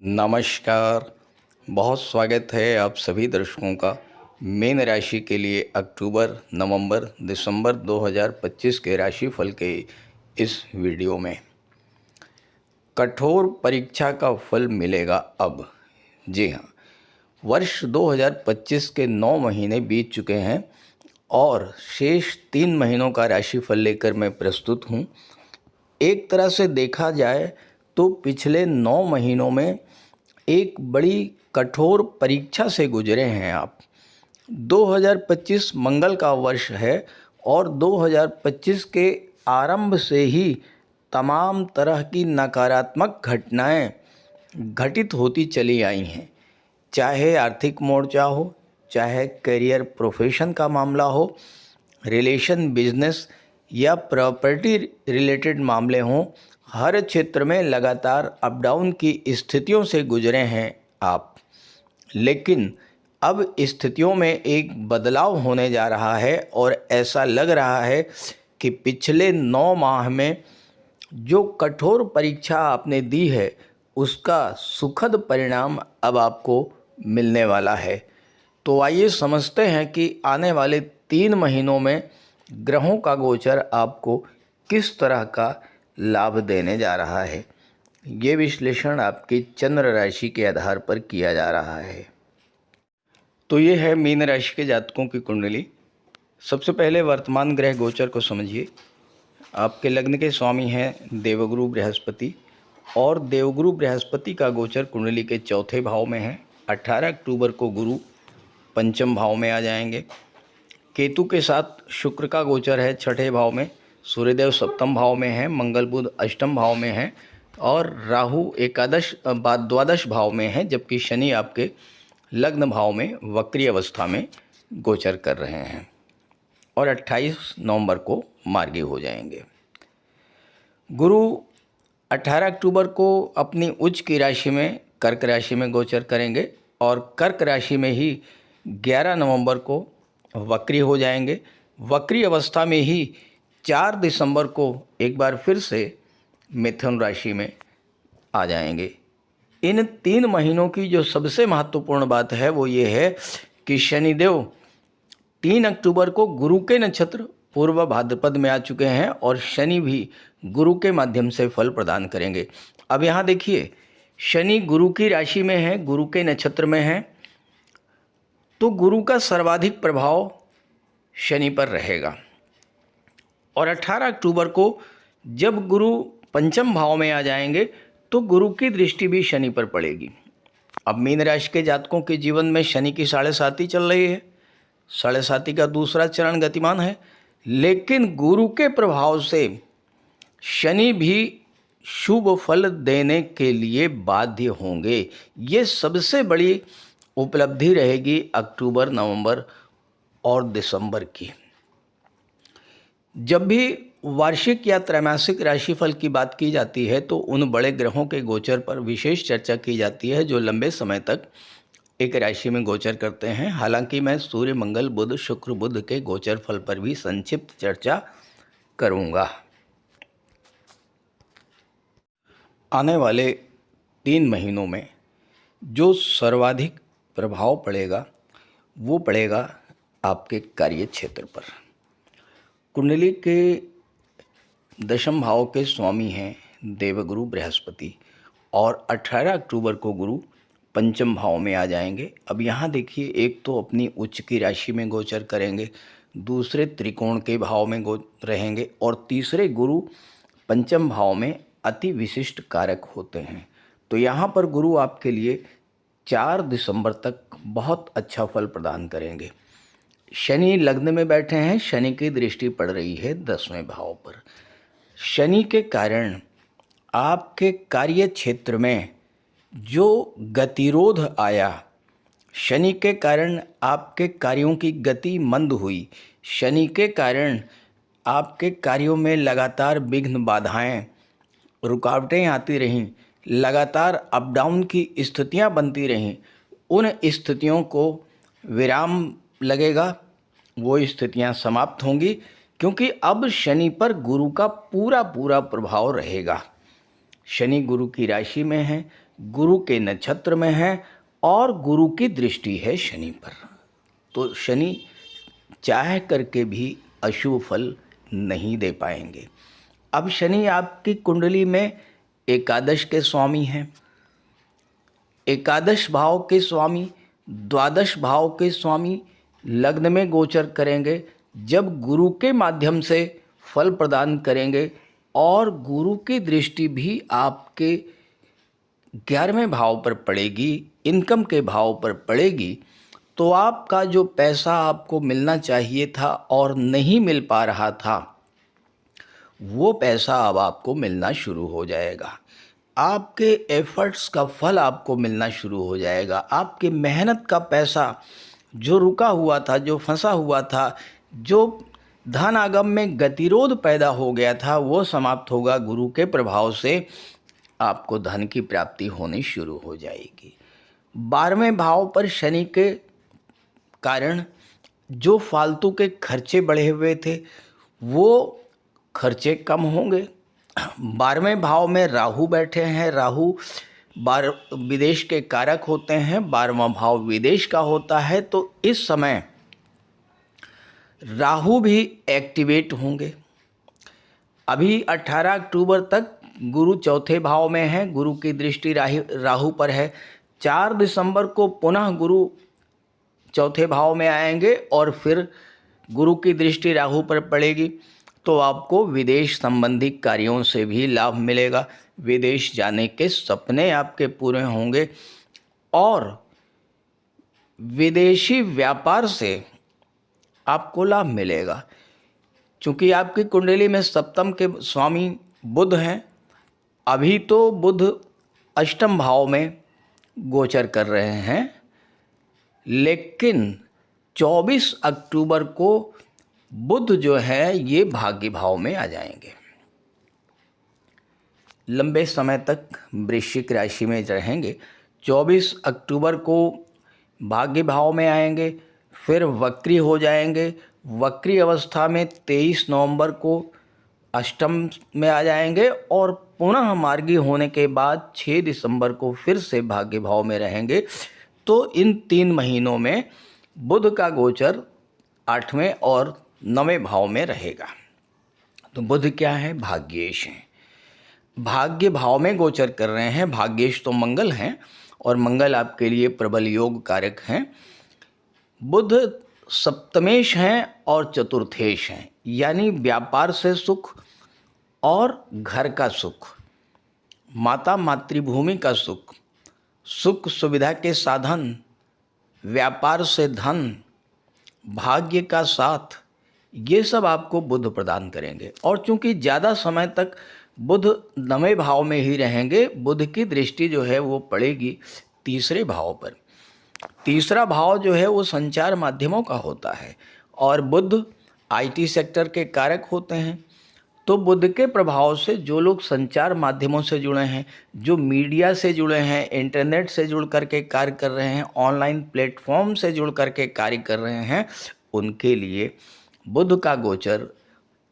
नमस्कार। बहुत स्वागत है आप सभी दर्शकों का मीन राशि के लिए अक्टूबर, नवंबर, दिसंबर 2025 के राशिफल के इस वीडियो में। कठोर परीक्षा का फल मिलेगा अब। जी हाँ, वर्ष 2025 के 9 महीने बीत चुके हैं और शेष 3 महीनों का राशिफल लेकर मैं प्रस्तुत हूँ। एक तरह से देखा जाए तो पिछले 9 महीनों में एक बड़ी कठोर परीक्षा से गुजरे हैं आप। 2025 मंगल का वर्ष है और 2025 के आरंभ से ही तमाम तरह की नकारात्मक घटनाएं घटित होती चली आई हैं। चाहे आर्थिक मोर्चा हो, चाहे करियर प्रोफेशन का मामला हो, रिलेशन बिजनेस या प्रॉपर्टी रिलेटेड मामले हों, हर क्षेत्र में लगातार अप डाउन की स्थितियों से गुजरे हैं आप। लेकिन अब स्थितियों में एक बदलाव होने जा रहा है और ऐसा लग रहा है कि पिछले 9 माह में जो कठोर परीक्षा आपने दी है उसका सुखद परिणाम अब आपको मिलने वाला है। तो आइए समझते हैं कि आने वाले 3 महीनों में ग्रहों का गोचर आपको किस तरह का लाभ देने जा रहा है। ये विश्लेषण आपकी चंद्र राशि के आधार पर किया जा रहा है। तो ये है मीन राशि के जातकों की कुंडली। सबसे पहले वर्तमान ग्रह गोचर को समझिए। आपके लग्न के स्वामी हैं देवगुरु बृहस्पति और देवगुरु बृहस्पति का गोचर कुंडली के चौथे भाव में है। 18 अक्टूबर को गुरु पंचम भाव में आ जाएंगे। केतु के साथ शुक्र का गोचर है छठे भाव में। सूर्यदेव सप्तम भाव में है, मंगल बुध अष्टम भाव में है और राहु द्वादश भाव में है, जबकि शनि आपके लग्न भाव में वक्री अवस्था में गोचर कर रहे हैं और 28 नवंबर को मार्गी हो जाएंगे। गुरु 18 अक्टूबर को अपनी उच्च की राशि में कर्क राशि में गोचर करेंगे और कर्क राशि में ही 11 नवंबर को वक्री हो जाएंगे। वक्री अवस्था में ही 4 दिसंबर को एक बार फिर से मिथुन राशि में आ जाएंगे। इन 3 महीनों की जो सबसे महत्वपूर्ण बात है वो ये है कि शनिदेव 3 अक्टूबर को गुरु के नक्षत्र पूर्व भाद्रपद में आ चुके हैं और शनि भी गुरु के माध्यम से फल प्रदान करेंगे। अब यहाँ देखिए, शनि गुरु की राशि में है, गुरु के नक्षत्र में है, तो गुरु का सर्वाधिक प्रभाव शनि पर रहेगा। और 18 अक्टूबर को जब गुरु पंचम भाव में आ जाएंगे तो गुरु की दृष्टि भी शनि पर पड़ेगी। अब मीन राशि के जातकों के जीवन में शनि की 7.5 चल रही है। 7.5 का दूसरा चरण गतिमान है, लेकिन गुरु के प्रभाव से शनि भी शुभ फल देने के लिए बाध्य होंगे। ये सबसे बड़ी उपलब्धि रहेगी अक्टूबर, नवंबर और दिसंबर की। जब भी वार्षिक या त्रैमासिक राशिफल की बात की जाती है तो उन बड़े ग्रहों के गोचर पर विशेष चर्चा की जाती है जो लंबे समय तक एक राशि में गोचर करते हैं। हालांकि मैं सूर्य, मंगल, बुध, शुक्र, बुध के गोचर फल पर भी संक्षिप्त चर्चा करूंगा। आने वाले 3 महीनों में जो सर्वाधिक प्रभाव पड़ेगा वो पड़ेगा आपके कार्य क्षेत्र पर। कुंडली के दशम भाव के स्वामी हैं देवगुरु बृहस्पति और 18 अक्टूबर को गुरु पंचम भाव में आ जाएंगे। अब यहाँ देखिए, एक तो अपनी उच्च की राशि में गोचर करेंगे, दूसरे त्रिकोण के भाव में रहेंगे और तीसरे गुरु पंचम भाव में अति विशिष्ट कारक होते हैं। तो यहाँ पर गुरु आपके लिए 4 दिसंबर तक बहुत अच्छा फल प्रदान करेंगे। शनि लग्न में बैठे हैं, शनि की दृष्टि पड़ रही है 10वें भाव पर। शनि के कारण आपके कार्य क्षेत्र में जो गतिरोध आया, शनि के कारण आपके कार्यों की गति मंद हुई, शनि के कारण आपके कार्यों में लगातार विघ्न, बाधाएं, रुकावटें आती रहीं, लगातार अप डाउन की स्थितियां बनती रहीं, उन स्थितियों को विराम लगेगा। वो स्थितियां समाप्त होंगी क्योंकि अब शनि पर गुरु का पूरा प्रभाव रहेगा। शनि गुरु की राशि में है, गुरु के नक्षत्र में हैं और गुरु की दृष्टि है शनि पर। तो शनि चाह करके भी अशुभ फल नहीं दे पाएंगे। अब शनि आपकी कुंडली में एकादश के स्वामी हैं, एकादश भाव के स्वामी, द्वादश भाव के स्वामी लग्न में गोचर करेंगे। जब गुरु के माध्यम से फल प्रदान करेंगे और गुरु की दृष्टि भी आपके 11वें भाव पर पड़ेगी, इनकम के भाव पर पड़ेगी, तो आपका जो पैसा आपको मिलना चाहिए था और नहीं मिल पा रहा था, वो पैसा अब आपको मिलना शुरू हो जाएगा। आपके एफर्ट्स का फल आपको मिलना शुरू हो जाएगा। आपकी मेहनत का पैसा जो रुका हुआ था, जो फंसा हुआ था, जो धन आगम में गतिरोध पैदा हो गया था, वो समाप्त होगा। गुरु के प्रभाव से आपको धन की प्राप्ति होनी शुरू हो जाएगी। 12वें भाव पर शनि के कारण जो फालतू के खर्चे बढ़े हुए थे, वो खर्चे कम होंगे। 12वें भाव में राहु बैठे हैं। राहु विदेश के कारक होते हैं। 12वां भाव विदेश का होता है। तो इस समय राहु भी एक्टिवेट होंगे। अभी 18 अक्टूबर तक गुरु चौथे भाव में है, गुरु की दृष्टि राहु पर है। 4 दिसंबर को पुनः गुरु चौथे भाव में आएंगे और फिर गुरु की दृष्टि राहु पर पड़ेगी। तो आपको विदेश संबंधी कार्यों से भी लाभ मिलेगा। विदेश जाने के सपने आपके पूरे होंगे और विदेशी व्यापार से आपको लाभ मिलेगा। क्योंकि आपकी कुंडली में सप्तम के स्वामी बुध हैं। अभी तो बुध अष्टम भाव में गोचर कर रहे हैं, लेकिन 24 अक्टूबर को बुध जो है ये भाग्य भाव में आ जाएंगे। लंबे समय तक वृश्चिक राशि में रहेंगे। 24 अक्टूबर को भाग्य भाव में आएंगे, फिर वक्री हो जाएंगे। वक्री अवस्था में 23 नवंबर को अष्टम में आ जाएंगे और पुनः मार्गी होने के बाद 6 दिसंबर को फिर से भाग्य भाव में रहेंगे। तो इन 3 महीनों में बुध का गोचर 8वें और 9वें भाव में रहेगा। तो बुध क्या है? भाग्येश हैं। भाग्य भाव में गोचर कर रहे हैं। भाग्येश तो मंगल हैं और मंगल आपके लिए प्रबल योग कारक हैं। बुध सप्तमेश हैं और चतुर्थेश हैं, यानी व्यापार से सुख और घर का सुख, माता मातृभूमि का सुख, सुख सुविधा के साधन, व्यापार से धन, भाग्य का साथ, ये सब आपको बुध प्रदान करेंगे। और चूंकि ज़्यादा समय तक बुध 9वें भाव में ही रहेंगे, बुध की दृष्टि जो है वो पड़ेगी 3रे भाव पर। 3रा भाव जो है वो संचार माध्यमों का होता है और बुध आईटी सेक्टर के कारक होते हैं। तो बुध के प्रभाव से जो लोग संचार माध्यमों से जुड़े हैं, जो मीडिया से जुड़े हैं, इंटरनेट से जुड़ करके कार्य कर रहे हैं, ऑनलाइन प्लेटफॉर्म से जुड़ करके कार्य कर रहे हैं, उनके लिए बुध का गोचर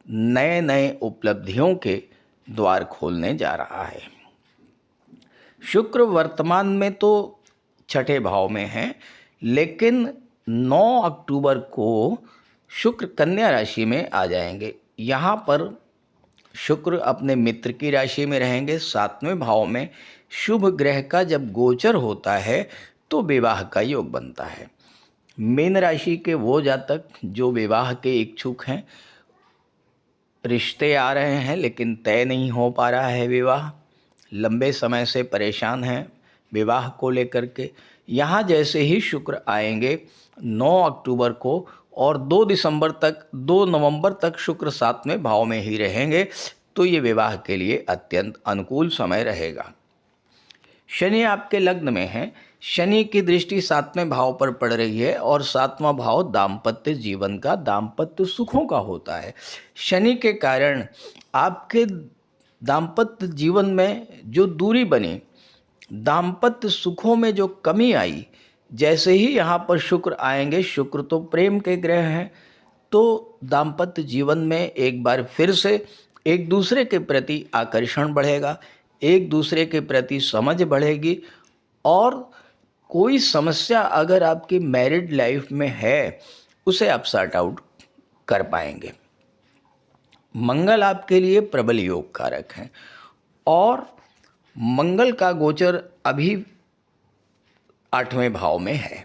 नए नए उपलब्धियों के द्वार खोलने जा रहा है। शुक्र वर्तमान में तो 6ठे भाव में है, लेकिन 9 अक्टूबर को शुक्र कन्या राशि में आ जाएंगे। यहाँ पर शुक्र अपने मित्र की राशि में रहेंगे 7वें भाव में। शुभ ग्रह का जब गोचर होता है तो विवाह का योग बनता है। मीन राशि के वो जातक जो विवाह के इच्छुक हैं, रिश्ते आ रहे हैं लेकिन तय नहीं हो पा रहा है विवाह, लंबे समय से परेशान हैं विवाह को लेकर के, यहाँ जैसे ही शुक्र आएंगे 9 अक्टूबर को और 2 दिसंबर तक, 2 नवंबर तक शुक्र 7वें भाव में ही रहेंगे, तो ये विवाह के लिए अत्यंत अनुकूल समय रहेगा। शनि आपके लग्न में है। शनि की दृष्टि 7वें भाव पर पड़ रही है और 7वां भाव दाम्पत्य जीवन का, दाम्पत्य सुखों का होता है। शनि के कारण आपके दाम्पत्य जीवन में जो दूरी बनी, दाम्पत्य सुखों में जो कमी आई, जैसे ही यहाँ पर शुक्र आएंगे, शुक्र तो प्रेम के ग्रह हैं, तो दाम्पत्य जीवन में एक बार फिर से एक दूसरे के प्रति आकर्षण बढ़ेगा, एक दूसरे के प्रति समझ बढ़ेगी और कोई समस्या अगर आपकी मैरिड लाइफ में है उसे आप सॉर्ट आउट कर पाएंगे। मंगल आपके लिए प्रबल योग कारक हैं और मंगल का गोचर अभी 8वें भाव में है,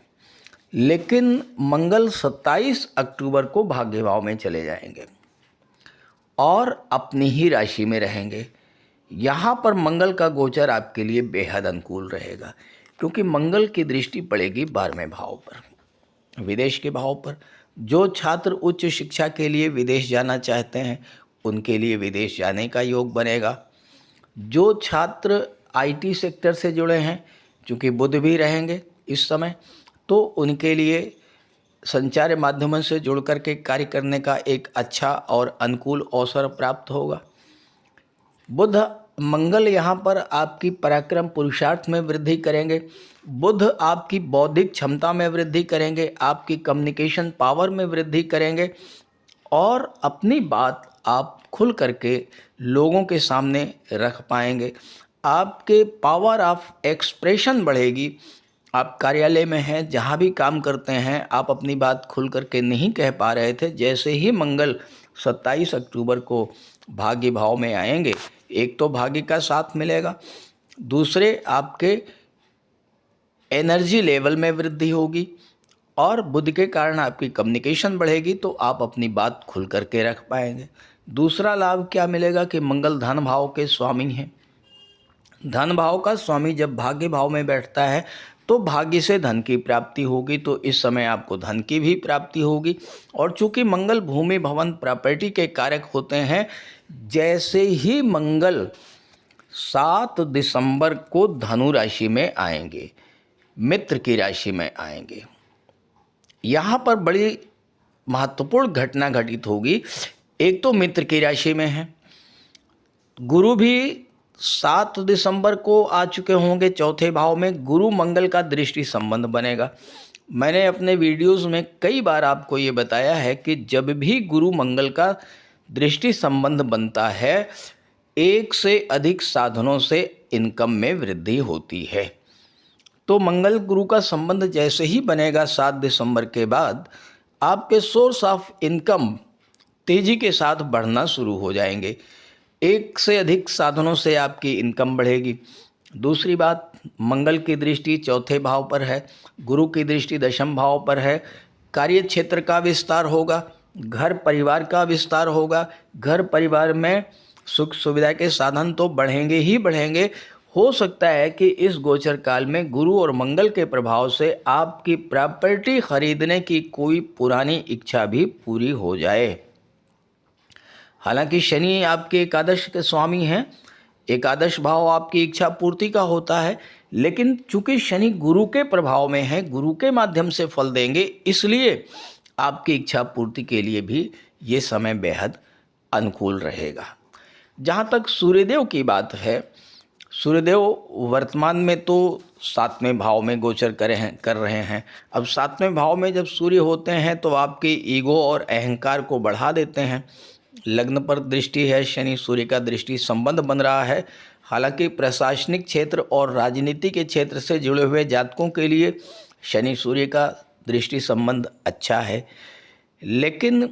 लेकिन मंगल 27 अक्टूबर को भाग्य भाव में चले जाएंगे और अपनी ही राशि में रहेंगे। यहाँ पर मंगल का गोचर आपके लिए बेहद अनुकूल रहेगा क्योंकि मंगल की दृष्टि पड़ेगी 12वें भाव पर, विदेश के भाव पर। जो छात्र उच्च शिक्षा के लिए विदेश जाना चाहते हैं उनके लिए विदेश जाने का योग बनेगा। जो छात्र आईटी सेक्टर से जुड़े हैं, चूँकि बुध भी रहेंगे इस समय, तो उनके लिए संचार माध्यमों से जुड़ कर के कार्य करने का एक अच्छा और अनुकूल अवसर प्राप्त होगा। बुध मंगल यहाँ पर आपकी पराक्रम पुरुषार्थ में वृद्धि करेंगे। बुध आपकी बौद्धिक क्षमता में वृद्धि करेंगे, आपकी कम्युनिकेशन पावर में वृद्धि करेंगे और अपनी बात आप खुल करके लोगों के सामने रख पाएंगे। आपके पावर ऑफ एक्सप्रेशन बढ़ेगी। आप कार्यालय में हैं, जहाँ भी काम करते हैं, आप अपनी बात खुल करके नहीं कह पा रहे थे, जैसे ही मंगल 27 अक्टूबर को भाग्य भाव में आएंगे, एक तो भाग्य का साथ मिलेगा, दूसरे आपके एनर्जी लेवल में वृद्धि होगी और बुध के कारण आपकी कम्युनिकेशन बढ़ेगी, तो आप अपनी बात खुल करके रख पाएंगे। दूसरा लाभ क्या मिलेगा कि मंगल धन भाव के स्वामी हैं। धन भाव का स्वामी जब भाग्य भाव में बैठता है तो भाग्य से धन की प्राप्ति होगी, तो इस समय आपको धन की भी प्राप्ति होगी। और चूंकि मंगल भूमि भवन प्रॉपर्टी के कारक होते हैं, जैसे ही मंगल 7 दिसंबर को धनु राशि में आएंगे, मित्र की राशि में आएंगे, यहाँ पर बड़ी महत्वपूर्ण घटना घटित होगी। एक तो मित्र की राशि में है, गुरु भी 7 दिसंबर को आ चुके होंगे चौथे भाव में, गुरु मंगल का दृष्टि संबंध बनेगा। मैंने अपने वीडियोस में कई बार आपको ये बताया है कि जब भी गुरु मंगल का दृष्टि संबंध बनता है, एक से अधिक साधनों से इनकम में वृद्धि होती है। तो मंगल गुरु का संबंध जैसे ही बनेगा 7 दिसंबर के बाद, आपके सोर्स ऑफ इनकम तेजी के साथ बढ़ना शुरू हो जाएंगे। एक से अधिक साधनों से आपकी इनकम बढ़ेगी। दूसरी बात, मंगल की दृष्टि चौथे भाव पर है, गुरु की दृष्टि दशम भाव पर है। कार्य क्षेत्र का विस्तार होगा, घर परिवार का विस्तार होगा। घर परिवार में सुख सुविधा के साधन तो बढ़ेंगे ही बढ़ेंगे। हो सकता है कि इस गोचर काल में गुरु और मंगल के प्रभाव से आपकी प्रॉपर्टी खरीदने की कोई पुरानी इच्छा भी पूरी हो जाए। हालांकि शनि आपके एकादश के स्वामी हैं, एकादश भाव आपकी इच्छा पूर्ति का होता है, लेकिन चूंकि शनि गुरु के प्रभाव में है, गुरु के माध्यम से फल देंगे, इसलिए आपकी इच्छा पूर्ति के लिए भी ये समय बेहद अनुकूल रहेगा। जहाँ तक सूर्यदेव की बात है, सूर्यदेव वर्तमान में तो 7वें भाव में गोचर कर रहे हैं। अब 7वें भाव में जब सूर्य होते हैं तो आपके ईगो और अहंकार को बढ़ा देते हैं। लग्न पर दृष्टि है, शनि सूर्य का दृष्टि संबंध बन रहा है। हालांकि प्रशासनिक क्षेत्र और राजनीति के क्षेत्र से जुड़े हुए जातकों के लिए शनि सूर्य का दृष्टि संबंध अच्छा है, लेकिन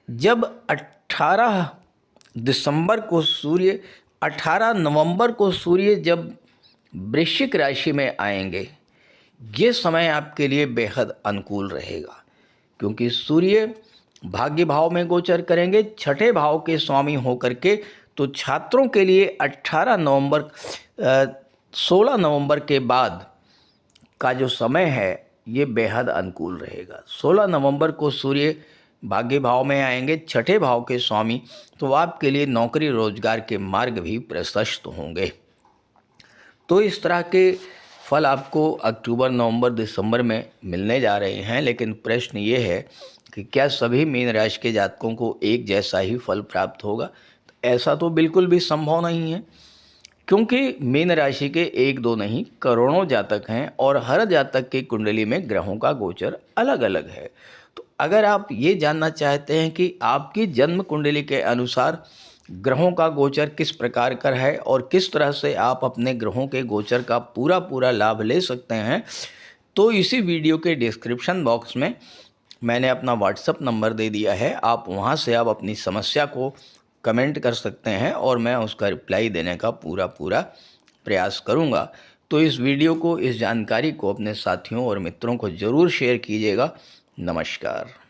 जब 18 दिसंबर को सूर्य 18 नवंबर को सूर्य जब वृश्चिक राशि में आएंगे, ये समय आपके लिए बेहद अनुकूल रहेगा, क्योंकि सूर्य भाग्य भाव में गोचर करेंगे छठे भाव के स्वामी होकर के। तो छात्रों के लिए 16 नवंबर के बाद का जो समय है ये बेहद अनुकूल रहेगा। 16 नवंबर को सूर्य भाग्य भाव में आएंगे, छठे भाव के स्वामी, तो आपके लिए नौकरी रोजगार के मार्ग भी प्रशस्त होंगे। तो इस तरह के फल आपको अक्टूबर, नवंबर, दिसंबर में मिलने जा रहे हैं। लेकिन प्रश्न ये है कि क्या सभी मीन राशि के जातकों को एक जैसा ही फल प्राप्त होगा? तो ऐसा तो बिल्कुल भी संभव नहीं है, क्योंकि मीन राशि के 1-2 नहीं, करोड़ों जातक हैं और हर जातक की कुंडली में ग्रहों का गोचर अलग अलग है। तो अगर आप ये जानना चाहते हैं कि आपकी जन्म कुंडली के अनुसार ग्रहों का गोचर किस प्रकार का है और किस तरह से आप अपने ग्रहों के गोचर का पूरा लाभ ले सकते हैं, तो इसी वीडियो के डिस्क्रिप्शन बॉक्स में मैंने अपना व्हाट्सअप नंबर दे दिया है। आप वहां से आप अपनी समस्या को कमेंट कर सकते हैं और मैं उसका रिप्लाई देने का पूरा प्रयास करूंगा। तो इस वीडियो को, इस जानकारी को अपने साथियों और मित्रों को ज़रूर शेयर कीजिएगा। नमस्कार।